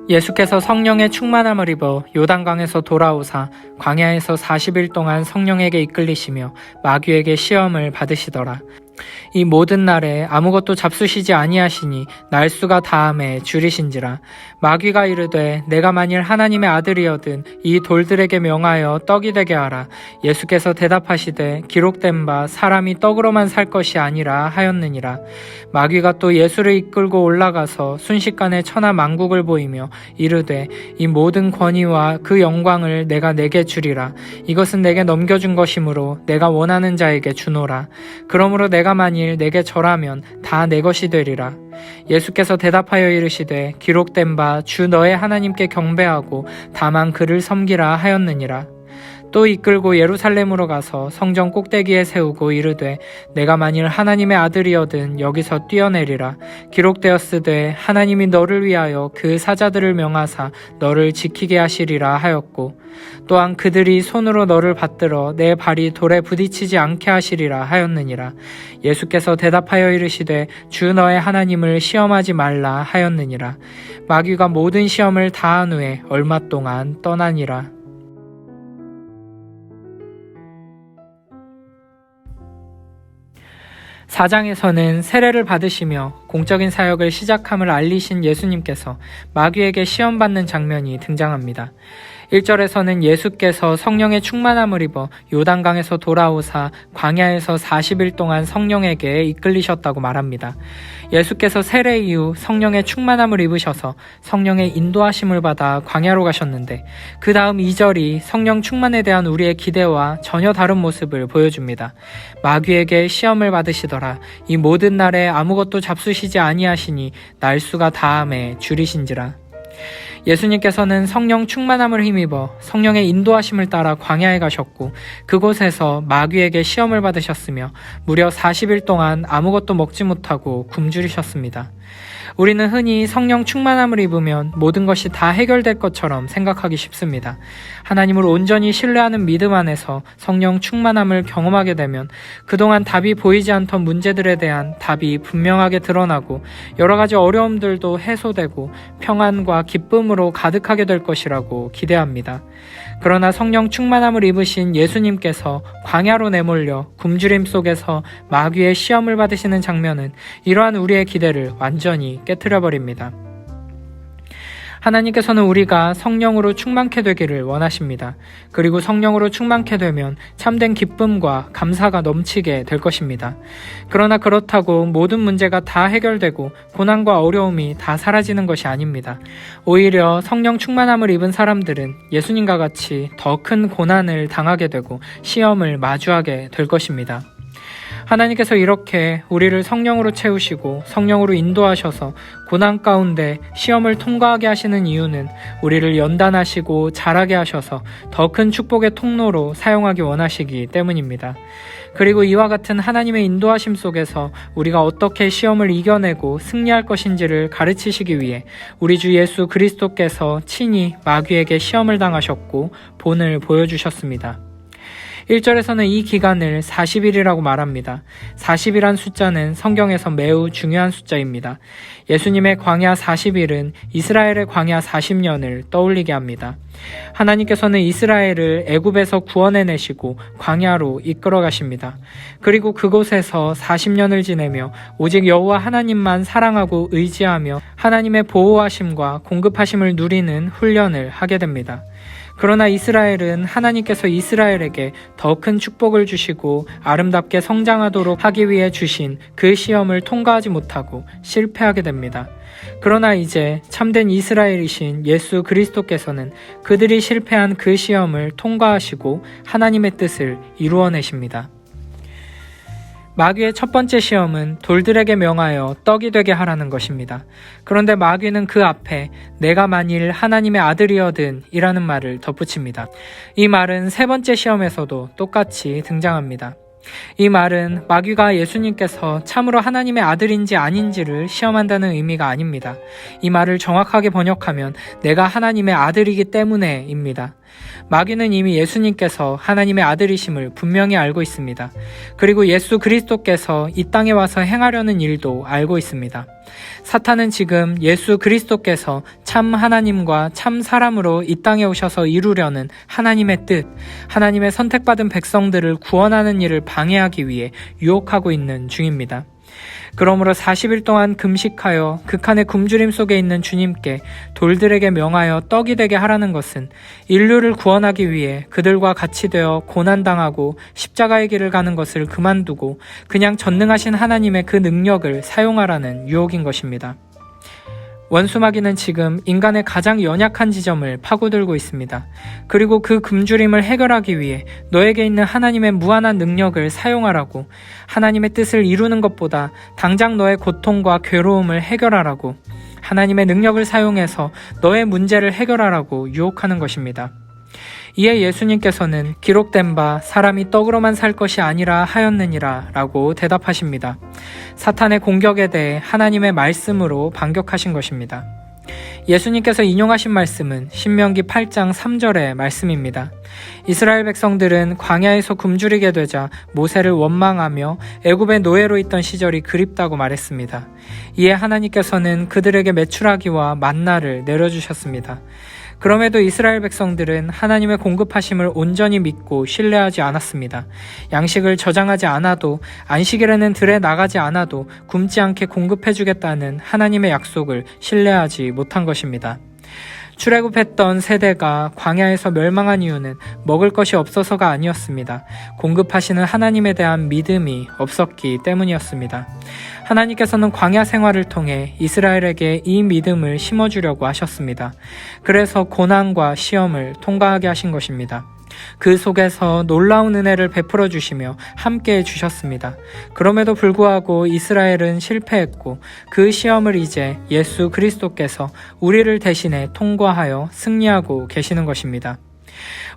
예수께서 성령의 충만함을 입어 요단강에서 돌아오사 광야에서 40일 동안 성령에게 이끌리시며 마귀에게 시험을 받으시더라. 이 모든 날에 아무것도 잡수시지 아니하시니 날수가 다함에 줄이신지라. 마귀가 이르되 내가 만일 하나님의 아들이거든 이 돌들에게 명하여 떡이 되게 하라. 예수께서 대답하시되 기록된 바 사람이 떡으로만 살 것이 아니라 하였느니라. 마귀가 또 예수를 이끌고 올라가서 순식간에 천하 만국을 보이며 이르되 이 모든 권위와 그 영광을 내가 내게 주리라. 이것은 내게 넘겨준 것이므로 내가 원하는 자에게 주노라. 그러므로 내가 만일 내게 절하면 다 내 것이 되리라. 예수께서 대답하여 이르시되 기록된 바 주 너의 하나님께 경배하고 다만 그를 섬기라 하였느니라. 또 이끌고 예루살렘으로 가서 성전 꼭대기에 세우고 이르되 내가 만일 하나님의 아들이거든 여기서 뛰어내리라. 기록되었으되 하나님이 너를 위하여 그 사자들을 명하사 너를 지키게 하시리라 하였고 또한 그들이 손으로 너를 받들어 내 발이 돌에 부딪히지 않게 하시리라 하였느니라. 예수께서 대답하여 이르시되 주 너의 하나님을 시험하지 말라 하였느니라. 마귀가 모든 시험을 다한 후에 얼마 동안 떠나니라. 4장에서는 세례를 받으시며 공적인 사역을 시작함을 알리신 예수님께서 마귀에게 시험받는 장면이 등장합니다. 1절에서는 예수께서 성령의 충만함을 입어 요단강에서 돌아오사 광야에서 40일 동안 성령에게 이끌리셨다고 말합니다. 예수께서 세례 이후 성령의 충만함을 입으셔서 성령의 인도하심을 받아 광야로 가셨는데 그 다음 2절이 성령 충만에 대한 우리의 기대와 전혀 다른 모습을 보여줍니다. 마귀에게 시험을 받으시더라. 이 모든 날에 아무것도 잡수시지 아니하시니 날수가 다함에 줄이신지라. 예수님께서는 성령 충만함을 힘입어 성령의 인도하심을 따라 광야에 가셨고 그곳에서 마귀에게 시험을 받으셨으며 무려 40일 동안 아무것도 먹지 못하고 굶주리셨습니다. 우리는 흔히 성령 충만함을 입으면 모든 것이 다 해결될 것처럼 생각하기 쉽습니다. 하나님을 온전히 신뢰하는 믿음 안에서 성령 충만함을 경험하게 되면 그동안 답이 보이지 않던 문제들에 대한 답이 분명하게 드러나고 여러 가지 어려움들도 해소되고 평안과 기쁨으로 가득하게 될 것이라고 기대합니다. 그러나 성령 충만함을 입으신 예수님께서 광야로 내몰려 굶주림 속에서 마귀의 시험을 받으시는 장면은 이러한 우리의 기대를 완전히 깨트려버립니다. 하나님께서는 우리가 성령으로 충만케 되기를 원하십니다. 그리고 성령으로 충만케 되면 참된 기쁨과 감사가 넘치게 될 것입니다. 그러나 그렇다고 모든 문제가 다 해결되고 고난과 어려움이 다 사라지는 것이 아닙니다. 오히려 성령 충만함을 입은 사람들은 예수님과 같이 더 큰 고난을 당하게 되고 시험을 마주하게 될 것입니다. 하나님께서 이렇게 우리를 성령으로 채우시고 성령으로 인도하셔서 고난 가운데 시험을 통과하게 하시는 이유는 우리를 연단하시고 자라게 하셔서 더 큰 축복의 통로로 사용하기 원하시기 때문입니다. 그리고 이와 같은 하나님의 인도하심 속에서 우리가 어떻게 시험을 이겨내고 승리할 것인지를 가르치시기 위해 우리 주 예수 그리스도께서 친히 마귀에게 시험을 당하셨고 본을 보여주셨습니다. 1절에서는 이 기간을 40일이라고 말합니다. 40이란 숫자는 성경에서 매우 중요한 숫자입니다. 예수님의 광야 40일은 이스라엘의 광야 40년을 떠올리게 합니다. 하나님께서는 이스라엘을 애굽에서 구원해내시고 광야로 이끌어 가십니다. 그리고 그곳에서 40년을 지내며 오직 여호와 하나님만 사랑하고 의지하며 하나님의 보호하심과 공급하심을 누리는 훈련을 하게 됩니다. 그러나 이스라엘은 하나님께서 이스라엘에게 더 큰 축복을 주시고 아름답게 성장하도록 하기 위해 주신 그 시험을 통과하지 못하고 실패하게 됩니다. 그러나 이제 참된 이스라엘이신 예수 그리스도께서는 그들이 실패한 그 시험을 통과하시고 하나님의 뜻을 이루어내십니다. 마귀의 첫 번째 시험은 돌들에게 명하여 떡이 되게 하라는 것입니다. 그런데 마귀는 그 앞에 내가 만일 하나님의 아들이거든 이라는 말을 덧붙입니다. 이 말은 세 번째 시험에서도 똑같이 등장합니다. 이 말은 마귀가 예수님께서 참으로 하나님의 아들인지 아닌지를 시험한다는 의미가 아닙니다. 이 말을 정확하게 번역하면 내가 하나님의 아들이기 때문에입니다. 마귀는 이미 예수님께서 하나님의 아들이심을 분명히 알고 있습니다. 그리고 예수 그리스도께서 이 땅에 와서 행하려는 일도 알고 있습니다. 사탄은 지금 예수 그리스도께서 참 하나님과 참 사람으로 이 땅에 오셔서 이루려는 하나님의 뜻, 하나님의 선택받은 백성들을 구원하는 일을 방해하기 위해 유혹하고 있는 중입니다. 그러므로 40일 동안 금식하여 극한의 굶주림 속에 있는 주님께 돌들에게 명하여 떡이 되게 하라는 것은 인류를 구원하기 위해 그들과 같이 되어 고난당하고 십자가의 길을 가는 것을 그만두고 그냥 전능하신 하나님의 그 능력을 사용하라는 유혹인 것입니다. 원수 마귀는 지금 인간의 가장 연약한 지점을 파고들고 있습니다. 그리고 그 굶주림을 해결하기 위해 너에게 있는 하나님의 무한한 능력을 사용하라고, 하나님의 뜻을 이루는 것보다 당장 너의 고통과 괴로움을 해결하라고, 하나님의 능력을 사용해서 너의 문제를 해결하라고 유혹하는 것입니다. 이에 예수님께서는 기록된 바 사람이 떡으로만 살 것이 아니라 하였느니라 라고 대답하십니다. 사탄의 공격에 대해 하나님의 말씀으로 반격하신 것입니다. 예수님께서 인용하신 말씀은 신명기 8장 3절의 말씀입니다. 이스라엘 백성들은 광야에서 굶주리게 되자 모세를 원망하며 애굽의 노예로 있던 시절이 그립다고 말했습니다. 이에 하나님께서는 그들에게 메추라기와 만나를 내려주셨습니다. 그럼에도 이스라엘 백성들은 하나님의 공급하심을 온전히 믿고 신뢰하지 않았습니다. 양식을 저장하지 않아도, 안식일에는 들에 나가지 않아도 굶지 않게 공급해주겠다는 하나님의 약속을 신뢰하지 못한 것입니다. 출애굽했던 세대가 광야에서 멸망한 이유는 먹을 것이 없어서가 아니었습니다. 공급하시는 하나님에 대한 믿음이 없었기 때문이었습니다. 하나님께서는 광야 생활을 통해 이스라엘에게 이 믿음을 심어주려고 하셨습니다. 그래서 고난과 시험을 통과하게 하신 것입니다. 그 속에서 놀라운 은혜를 베풀어 주시며 함께 해 주셨습니다. 그럼에도 불구하고 이스라엘은 실패했고 그 시험을 이제 예수 그리스도께서 우리를 대신해 통과하여 승리하고 계시는 것입니다.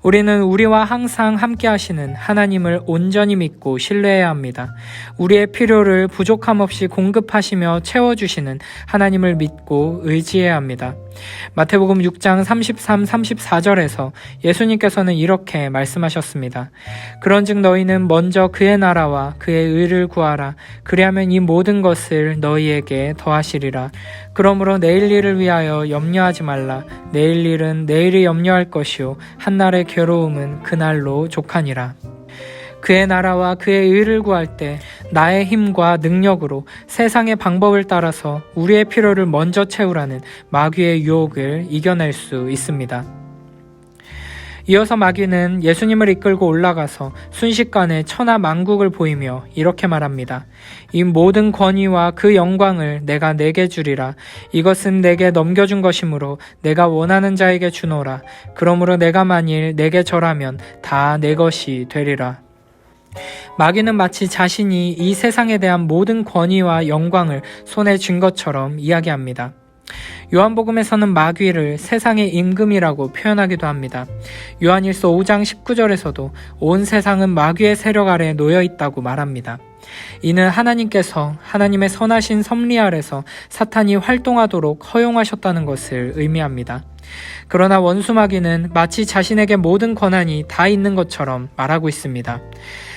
우리는 우리와 항상 함께 하시는 하나님을 온전히 믿고 신뢰해야 합니다. 우리의 필요를 부족함 없이 공급하시며 채워주시는 하나님을 믿고 의지해야 합니다. 마태복음 6장 33, 34절에서 예수님께서는 이렇게 말씀하셨습니다. 그런즉 너희는 먼저 그의 나라와 그의 의를 구하라. 그리하면 이 모든 것을 너희에게 더하시리라. 그러므로 내일 일을 위하여 염려하지 말라. 내일 일은 내일이 염려할 것이요 한날의 괴로움은 그날로 족하니라. 그의 나라와 그의 의를 구할 때 나의 힘과 능력으로 세상의 방법을 따라서 우리의 필요를 먼저 채우라는 마귀의 유혹을 이겨낼 수 있습니다. 이어서 마귀는 예수님을 이끌고 올라가서 순식간에 천하 만국을 보이며 이렇게 말합니다. 이 모든 권위와 그 영광을 내가 내게 주리라. 이것은 내게 넘겨준 것이므로 내가 원하는 자에게 주노라. 그러므로 내가 만일 내게 절하면 다 내 것이 되리라. 마귀는 마치 자신이 이 세상에 대한 모든 권위와 영광을 손에 쥔 것처럼 이야기합니다. 요한복음에서는 마귀를 세상의 임금이라고 표현하기도 합니다. 요한일서 5장 19절에서도 온 세상은 마귀의 세력 아래에 놓여 있다고 말합니다. 이는 하나님께서 하나님의 선하신 섭리 아래서 사탄이 활동하도록 허용하셨다는 것을 의미합니다. 그러나 원수 마귀는 마치 자신에게 모든 권한이 다 있는 것처럼 말하고 있습니다.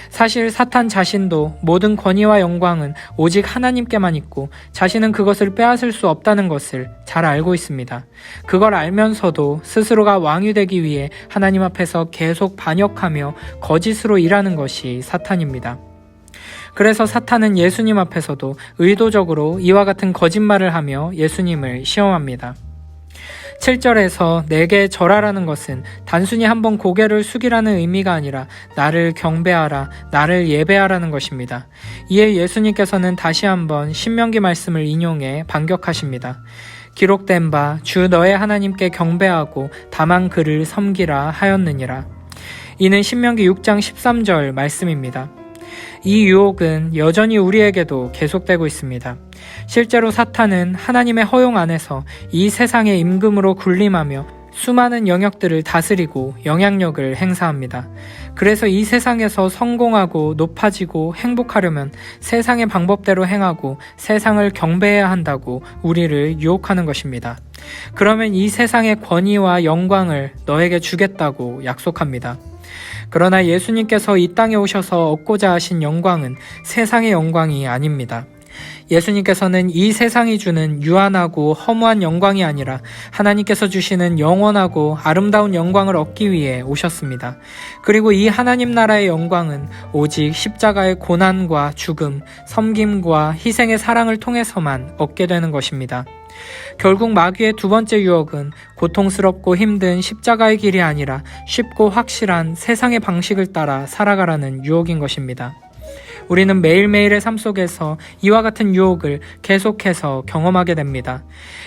사실 사탄 자신도 모든 권위와 영광은 오직 하나님께만 있고 자신은 그것을 빼앗을 수 없다는 것을 잘 알고 있습니다. 그걸 알면서도 스스로가 왕이 되기 위해 하나님 앞에서 계속 반역하며 거짓으로 일하는 것이 사탄입니다. 그래서 사탄은 예수님 앞에서도 의도적으로 이와 같은 거짓말을 하며 예수님을 시험합니다. 7절에서 내게 절하라는 것은 단순히 한번 고개를 숙이라는 의미가 아니라 나를 경배하라, 나를 예배하라는 것입니다. 이에 예수님께서는 다시 한번 신명기 말씀을 인용해 반격하십니다. 기록된 바 주 너의 하나님께 경배하고 다만 그를 섬기라 하였느니라. 이는 신명기 6장 13절 말씀입니다. 이 유혹은 여전히 우리에게도 계속되고 있습니다. 실제로 사탄은 하나님의 허용 안에서 이 세상의 임금으로 군림하며 수많은 영역들을 다스리고 영향력을 행사합니다. 그래서 이 세상에서 성공하고 높아지고 행복하려면 세상의 방법대로 행하고 세상을 경배해야 한다고 우리를 유혹하는 것입니다. 그러면 이 세상의 권위와 영광을 너에게 주겠다고 약속합니다. 그러나 예수님께서 이 땅에 오셔서 얻고자 하신 영광은 세상의 영광이 아닙니다. 예수님께서는 이 세상이 주는 유한하고 허무한 영광이 아니라 하나님께서 주시는 영원하고 아름다운 영광을 얻기 위해 오셨습니다. 그리고 이 하나님 나라의 영광은 오직 십자가의 고난과 죽음, 섬김과 희생의 사랑을 통해서만 얻게 되는 것입니다. 결국 마귀의 두 번째 유혹은 고통스럽고 힘든 십자가의 길이 아니라 쉽고 확실한 세상의 방식을 따라 살아가라는 유혹인 것입니다. 우리는 매일매일의 삶 속에서 이와 같은 유혹을 계속해서 경험하게 됩니다.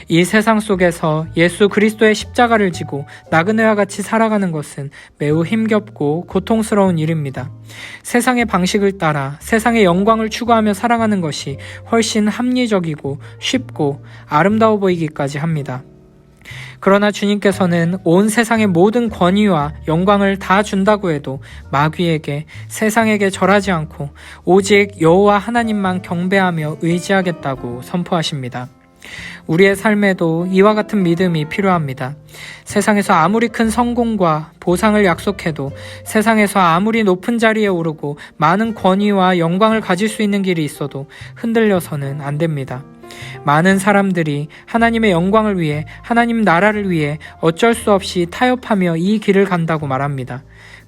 이 세상 속에서 예수 그리스도의 십자가를 지고 나그네와 같이 살아가는 것은 매우 힘겹고 고통스러운 일입니다. 세상의 방식을 따라 세상의 영광을 추구하며 살아가는 것이 훨씬 합리적이고 쉽고 아름다워 보이기까지 합니다. 그러나 주님께서는 온 세상의 모든 권위와 영광을 다 준다고 해도 마귀에게 세상에게 절하지 않고 오직 여호와 하나님만 경배하며 의지하겠다고 선포하십니다. 우리의 삶에도 이와 같은 믿음이 필요합니다. 세상에서 아무리 큰 성공과 보상을 약속해도 세상에서 아무리 높은 자리에 오르고 많은 권위와 영광을 가질 수 있는 길이 있어도 흔들려서는 안 됩니다. 많은 사람들이 하나님의 영광을 위해 하나님 나라를 위해 어쩔 수 없이 타협하며 이 길을 간다고 말합니다.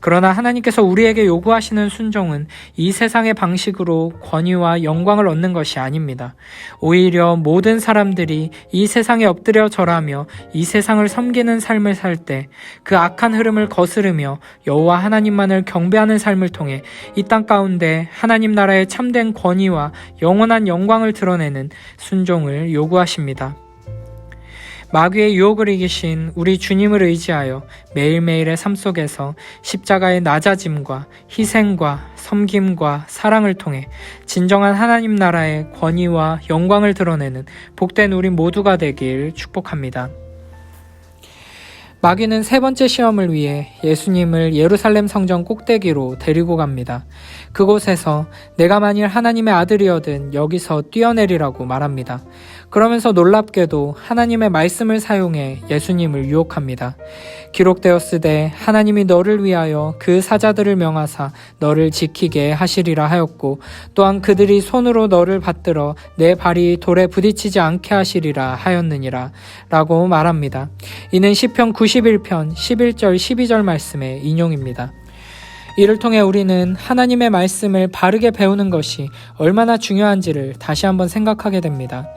그러나 하나님께서 우리에게 요구하시는 순종은 이 세상의 방식으로 권위와 영광을 얻는 것이 아닙니다. 오히려 모든 사람들이 이 세상에 엎드려 절하며 이 세상을 섬기는 삶을 살 때 그 악한 흐름을 거스르며 여호와 하나님만을 경배하는 삶을 통해 이 땅 가운데 하나님 나라의 참된 권위와 영원한 영광을 드러내는 순종을 요구하십니다. 마귀의 유혹을 이기신 우리 주님을 의지하여 매일매일의 삶 속에서 십자가의 낮아짐과 희생과 섬김과 사랑을 통해 진정한 하나님 나라의 권위와 영광을 드러내는 복된 우리 모두가 되길 축복합니다. 마귀는 세 번째 시험을 위해 예수님을 예루살렘 성전 꼭대기로 데리고 갑니다. 그곳에서 내가 만일 하나님의 아들이어든 여기서 뛰어내리라고 말합니다. 그러면서 놀랍게도 하나님의 말씀을 사용해 예수님을 유혹합니다. 기록되었으되 하나님이 너를 위하여 그 사자들을 명하사 너를 지키게 하시리라 하였고 또한 그들이 손으로 너를 받들어 내 발이 돌에 부딪히지 않게 하시리라 하였느니라 라고 말합니다. 이는 시편 91편 11절 12절 말씀의 인용입니다. 이를 통해 우리는 하나님의 말씀을 바르게 배우는 것이 얼마나 중요한지를 다시 한번 생각하게 됩니다.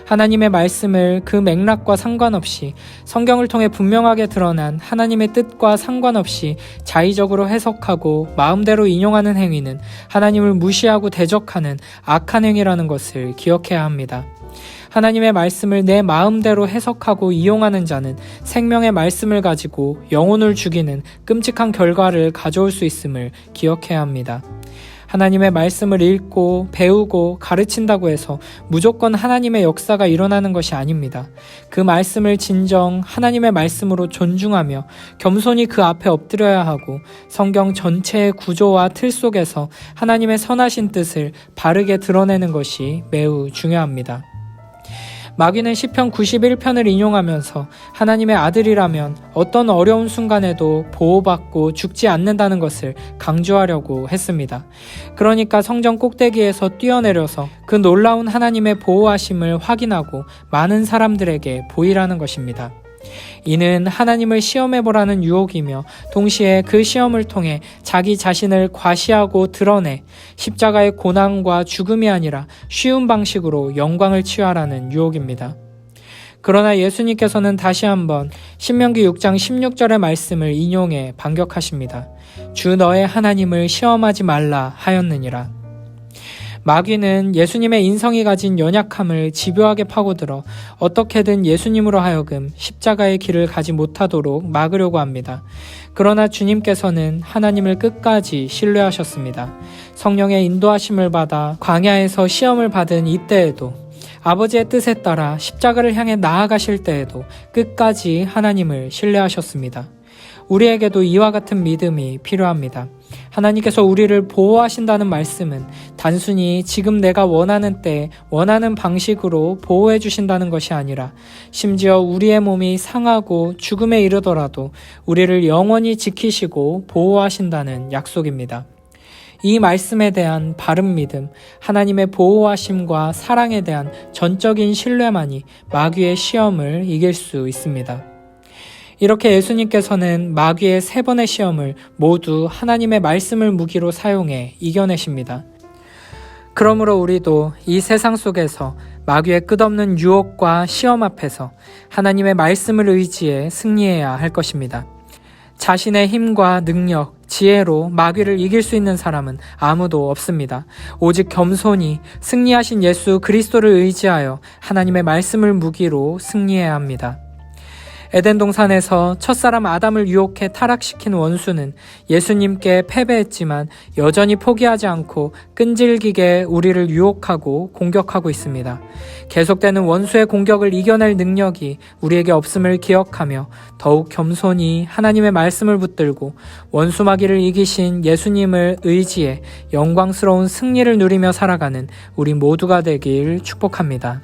하나님의 말씀을 그 맥락과 상관없이 성경을 통해 분명하게 드러난 하나님의 뜻과 상관없이 자의적으로 해석하고 마음대로 인용하는 행위는 하나님을 무시하고 대적하는 악한 행위라는 것을 기억해야 합니다. 하나님의 말씀을 내 마음대로 해석하고 이용하는 자는 생명의 말씀을 가지고 영혼을 죽이는 끔찍한 결과를 가져올 수 있음을 기억해야 합니다. 하나님의 말씀을 읽고 배우고 가르친다고 해서 무조건 하나님의 역사가 일어나는 것이 아닙니다. 그 말씀을 진정 하나님의 말씀으로 존중하며 겸손히 그 앞에 엎드려야 하고 성경 전체의 구조와 틀 속에서 하나님의 선하신 뜻을 바르게 드러내는 것이 매우 중요합니다. 마귀는 시편 91편을 인용하면서 하나님의 아들이라면 어떤 어려운 순간에도 보호받고 죽지 않는다는 것을 강조하려고 했습니다. 그러니까 성전 꼭대기에서 뛰어내려서 그 놀라운 하나님의 보호하심을 확인하고 많은 사람들에게 보이라는 것입니다. 이는 하나님을 시험해보라는 유혹이며 동시에 그 시험을 통해 자기 자신을 과시하고 드러내 십자가의 고난과 죽음이 아니라 쉬운 방식으로 영광을 취하라는 유혹입니다. 그러나 예수님께서는 다시 한번 신명기 6장 16절의 말씀을 인용해 반격하십니다. 주 너의 하나님을 시험하지 말라 하였느니라. 마귀는 예수님의 인성이 가진 연약함을 집요하게 파고들어 어떻게든 예수님으로 하여금 십자가의 길을 가지 못하도록 막으려고 합니다. 그러나 주님께서는 하나님을 끝까지 신뢰하셨습니다. 성령의 인도하심을 받아 광야에서 시험을 받은 이때에도 아버지의 뜻에 따라 십자가를 향해 나아가실 때에도 끝까지 하나님을 신뢰하셨습니다. 우리에게도 이와 같은 믿음이 필요합니다. 하나님께서 우리를 보호하신다는 말씀은 단순히 지금 내가 원하는 때 원하는 방식으로 보호해 주신다는 것이 아니라 심지어 우리의 몸이 상하고 죽음에 이르더라도 우리를 영원히 지키시고 보호하신다는 약속입니다. 이 말씀에 대한 바른 믿음, 하나님의 보호하심과 사랑에 대한 전적인 신뢰만이 마귀의 시험을 이길 수 있습니다. 이렇게 예수님께서는 마귀의 3번의 시험을 모두 하나님의 말씀을 무기로 사용해 이겨내십니다. 그러므로 우리도 이 세상 속에서 마귀의 끝없는 유혹과 시험 앞에서 하나님의 말씀을 의지해 승리해야 할 것입니다. 자신의 힘과 능력, 지혜로 마귀를 이길 수 있는 사람은 아무도 없습니다. 오직 겸손히 승리하신 예수 그리스도를 의지하여 하나님의 말씀을 무기로 승리해야 합니다. 에덴 동산에서 첫사람 아담을 유혹해 타락시킨 원수는 예수님께 패배했지만 여전히 포기하지 않고 끈질기게 우리를 유혹하고 공격하고 있습니다. 계속되는 원수의 공격을 이겨낼 능력이 우리에게 없음을 기억하며 더욱 겸손히 하나님의 말씀을 붙들고 원수 마귀를 이기신 예수님을 의지해 영광스러운 승리를 누리며 살아가는 우리 모두가 되길 축복합니다.